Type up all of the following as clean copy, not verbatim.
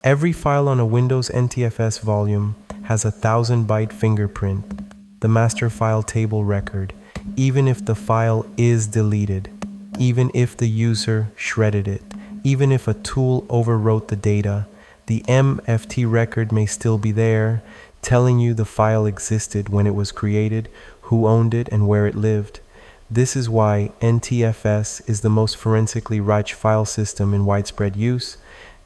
Every file on a Windows NTFS volume has a 1000-byte fingerprint, the master file table record, even if the file is deleted, even if the user shredded it, even if a tool overwrote the data, the MFT record may still be there, telling you the file existed when it was created, who owned it, and where it lived. This is why NTFS is the most forensically rich file system in widespread use,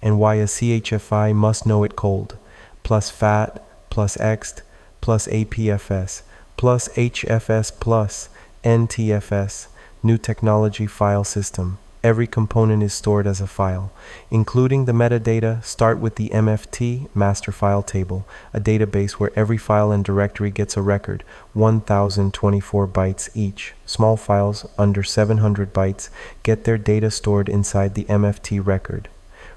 and why a CHFI must know it cold, plus FAT, plus ext, plus APFS, plus HFS, plus NTFS, new technology file system. Every component is stored as a file, including the metadata. Start with the MFT, master file table, a database where every file and directory gets a record, 1024 bytes each. Small files under 700 bytes get their data stored inside the MFT record.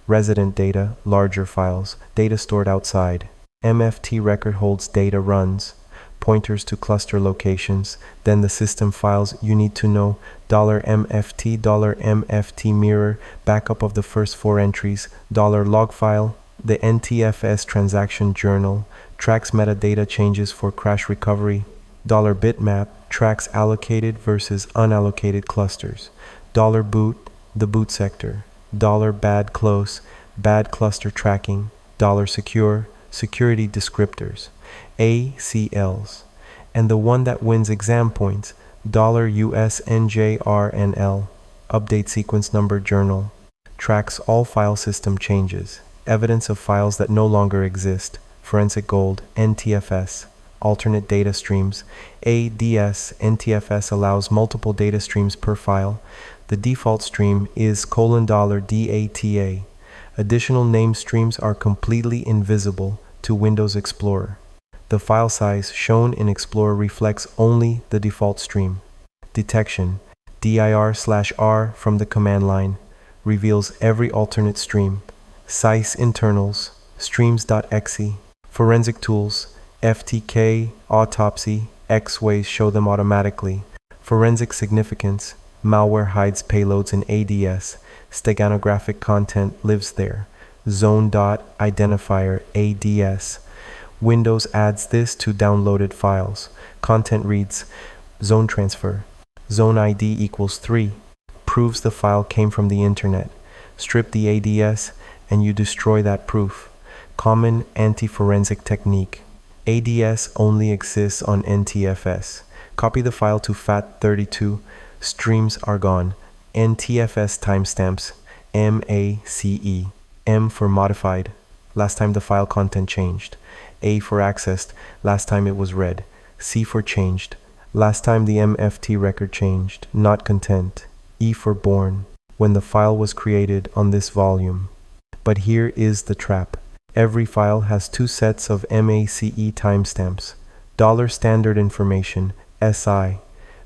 Resident data, larger files, data stored outside. MFT record holds data runs, pointers to cluster locations, then the system files you need to know, $MFT, $MFT mirror, backup of the first 4 entries, $LogFile, the NTFS transaction journal, tracks metadata changes for crash recovery, $Bitmap, tracks allocated versus unallocated clusters, $boot, the boot sector, $bad close, bad cluster tracking, $secure, security descriptors, ACLs, and the one that wins exam points, $UsnJrnl, update sequence number journal, tracks all file system changes, evidence of files that no longer exist, forensic gold, NTFS, alternate data streams, ADS. NTFS allows multiple data streams per file. The default stream is $data. Additional name streams are completely invisible to Windows Explorer. The file size shown in Explorer reflects only the default stream. Detection, dir/r from the command line, reveals every alternate stream. CICE internals, streams.exe, forensic tools, FTK, autopsy, X-ways show them automatically. Forensic significance, malware hides payloads in ADS, steganographic content lives there. Zone.identifier ADS. Windows adds this to downloaded files. Content reads zone transfer. Zone ID equals 3. Proves the file came from the internet. Strip the ADS and you destroy that proof. Common anti-forensic technique. ADS only exists on NTFS. Copy the file to FAT32. Streams are gone. NTFS timestamps, MACE. M for modified, last time the file content changed. A for accessed, last time it was read. C for changed, last time the MFT record changed, not content. E for born, when the file was created on this volume. But here is the trap. Every file has 2 sets of MACE timestamps. $standard information, SI,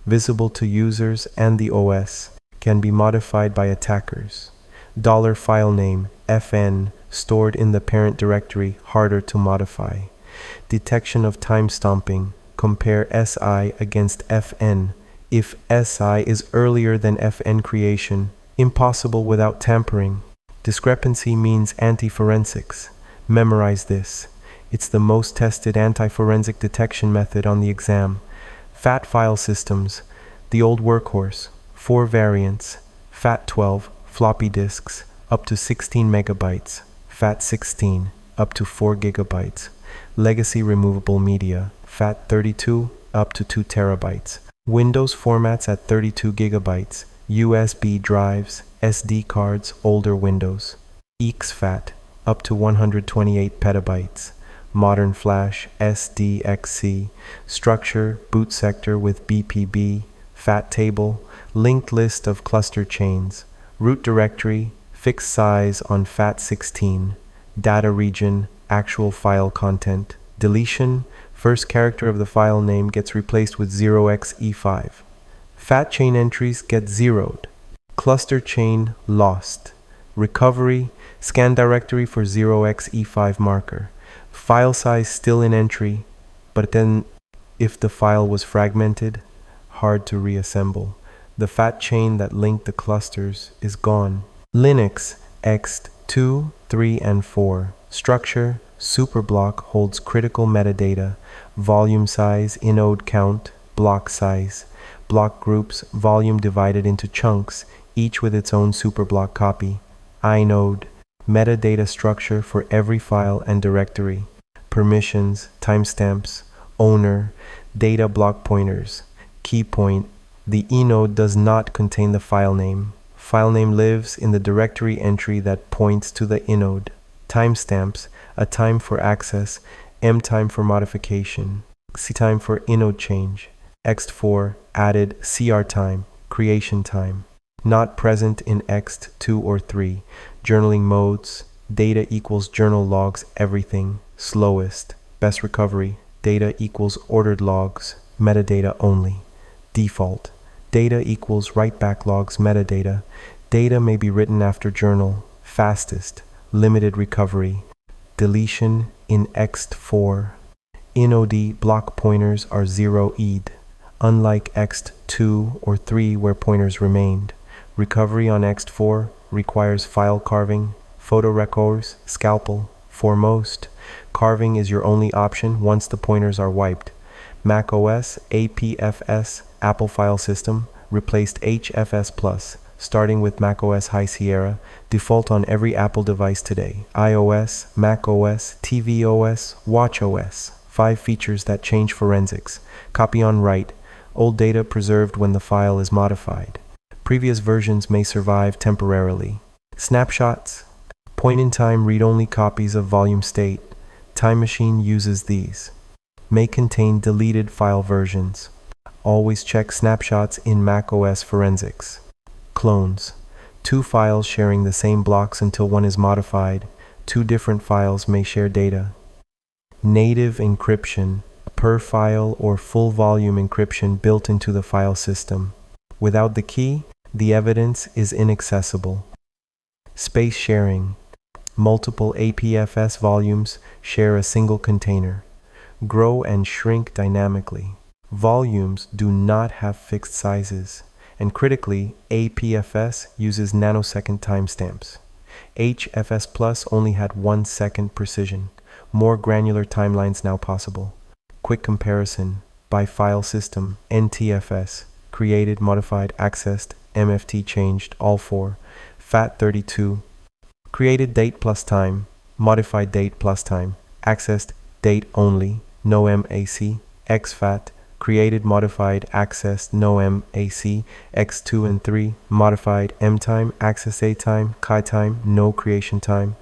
visible to users and the OS, can be modified by attackers. $file name, FN, stored in the parent directory, harder to modify. Detection of time stomping, compare SI against FN. If SI is earlier than FN creation, impossible without tampering. Discrepancy means anti-forensics. Memorize this. It's the most tested anti-forensic detection method on the exam. FAT file systems, the old workhorse, 4 variants, FAT12, floppy disks, up to 16 megabytes, FAT16, up to 4 gigabytes, legacy removable media, FAT32, up to 2 terabytes, Windows formats at 32 gigabytes, USB drives, SD cards, older Windows, exFAT, up to 128 petabytes, modern flash, SDXC, structure, boot sector with BPB, FAT table, linked list of cluster chains, root directory, fixed size on FAT16, data region, actual file content, deletion, first character of the file name gets replaced with 0xE5. FAT chain entries get zeroed, cluster chain lost, recovery, scan directory for 0xE5 marker, file size still in entry, but then if the file was fragmented, hard to reassemble. The FAT chain that linked the clusters is gone. Linux, ext2, 3, and 4. Structure, superblock holds critical metadata, volume size, inode count, block size. Block groups, volume divided into chunks, each with its own superblock copy. Inode, metadata structure for every file and directory. Permissions, timestamps, owner, data block pointers. Key point, the inode does not contain the file name. File name lives in the directory entry that points to the inode. Timestamps, a time for access, M time for modification, C time for inode change. ext4, added CR time, creation time. Not present in ext2 or 3. Journaling modes, data equals journal logs everything. Slowest, best recovery, data equals ordered logs, metadata only. Default, data equals write back logs metadata. Data may be written after journal. Fastest, limited recovery. Deletion in ext4. Inode block pointers are 0'd. Unlike ext2 or 3 where pointers remained. Recovery on ext4 requires file carving, photo records, scalpel. Foremost, carving is your only option once the pointers are wiped. macOS APFS Apple file system replaced HFS Plus, starting with macOS High Sierra, default on every Apple device today. iOS, macOS, tvOS, watchOS. 5 features that change forensics. Copy on write. Old data preserved when the file is modified. Previous versions may survive temporarily. Snapshots. Point-in-time read-only copies of volume state. Time Machine uses these. May contain deleted file versions. Always check snapshots in macOS forensics. Clones. 2 files sharing the same blocks until one is modified. 2 different files may share data. Native encryption. Per file or full volume encryption built into the file system. Without the key, the evidence is inaccessible. Space sharing. Multiple APFS volumes share a single container. Grow and shrink dynamically. Volumes do not have fixed sizes. And critically, APFS uses nanosecond timestamps. HFS Plus only had 1 second precision. More granular timelines now possible. Quick comparison by file system. NTFS, created, modified, accessed, MFT changed, all 4. FAT32, created date plus time, modified date plus time, accessed date only, no MACE, exFAT, created, modified, accessed, no MACE, X2 and 3, modified, M time, access A time, Chi time, no creation time,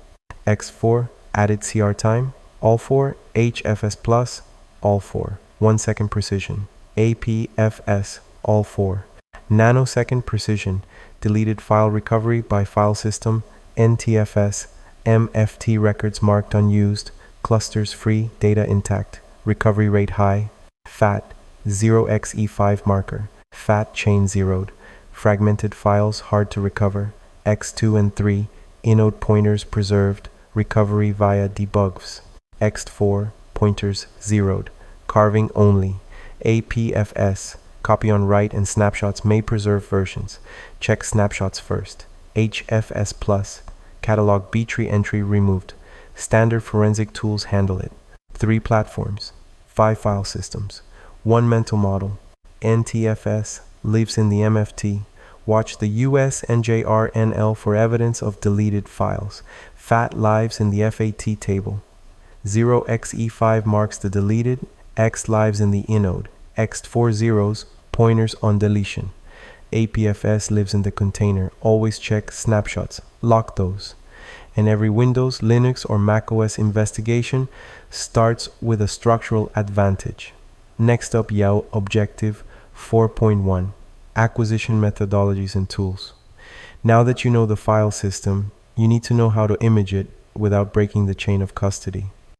X4, added CR time, all 4, HFS Plus, all 4, 1 second precision, APFS, all 4, nanosecond precision, deleted file recovery by file system, NTFS, MFT records marked unused, clusters free, data intact, recovery rate high, FAT, 0xE5 marker, FAT chain zeroed, fragmented files hard to recover, X2 and 3, inode pointers preserved, recovery via debugs, ext4, pointers zeroed, carving only, APFS, copy on write and snapshots may preserve versions. Check snapshots first. HFS Plus, catalog B-tree entry removed. Standard forensic tools handle it. 3 platforms, 5 file systems, 1 mental model. NTFS lives in the MFT. Watch the UsnJrnl for evidence of deleted files. FAT lives in the FAT table. 0xE5 marks the deleted, X lives in the inode, ext4 zeros, pointers on deletion. APFS lives in the container. Always check snapshots, lock those. And every Windows, Linux, or macOS investigation starts with a structural advantage. Next up, Yao Objective 4.1, Acquisition Methodologies and Tools. Now that you know the file system, you need to know how to image it without breaking the chain of custody.